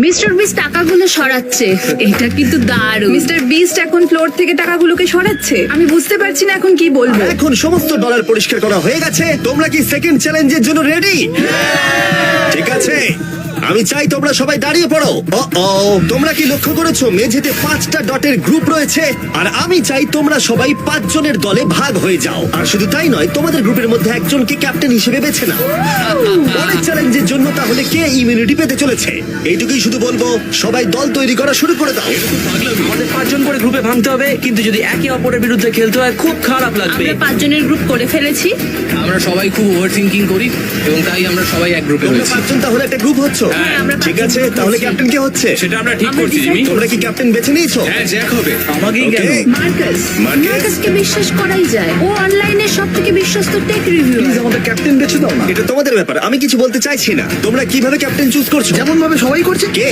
Mister beast টাকাগুলো সরাচ্ছে, এটা কিন্তু দারুণ। মিস্টার বিস্ট এখন ফ্লোর থেকে টাকাগুলোকে সরাচ্ছে। আমি বুঝতে পারছি না এখন কি বলবো। এখন সমস্ত ডলার পরিষ্কার করা হয়ে গেছে। তোমরা কি সেকেন্ড চ্যালেঞ্জের জন্য রেডি? ঠিক আছে, আমি চাই তোমরা সবাই দাঁড়িয়ে পড়ো। তোমরা কি লক্ষ্য করেছো মেঝেতে 5টা ডটের গ্রুপ রয়েছে? আর আমি চাই তোমরা সবাই 5 জনের দলে ভাগ হয়ে যাও। আর শুধু তাই নয়, তোমাদের গ্রুপের মধ্যে একজনকে ক্যাপ্টেন হিসেবে বেছে নাও। পরের চ্যালেঞ্জের জন্য তাহলে কে ইমিউনিটি পেতে চলেছে? এইটুকুই শুধু বলবো, সবাই দল তৈরি করা শুরু করে দাও। আমাদের 5 জন করে গ্রুপে ভাঙতে হবে, কিন্তু যদি একে অপরের বিরুদ্ধে খেলতে হয় খুব খারাপ লাগবে। আমরা 5 জনের গ্রুপ করে ফেলেছি। আমরা সবাই খুব ওভার থিঙ্কিং করি এবং তাই আমরা সবাই এক গ্রুপে তোমরা হয়েছি। 5 জন তাহলে একটা গ্রুপ হচ্ছ। আমরা ঠিক 5 আছে, জন তাহলে হচ্ছি। ক্যাপ্টেন কে হচ্ছে? সেটা আমরা ঠিক আমরা করছি decide জিমি। তোমরা কি ক্যাপ্টেন বেছে নিয়েছো? হ্যাঁ, জ্যাক হবে। আমাকেই কেন? Okay. Marcus, Marcus? মার্কাসকে বিশ্বাস করাই যায়। ও অনলাইনে সবথেকে বিশ্বস্ত টেক রিভিউয়ার। আমাদের ক্যাপ্টেন বেছে দাও না। এটা তোমাদের ব্যাপার, আমি কিছু বলতে চাইছি না। তোমরা কিভাবে ক্যাপ্টেন চুজ করছো? যেমন ভাবে সবাই করছে। কে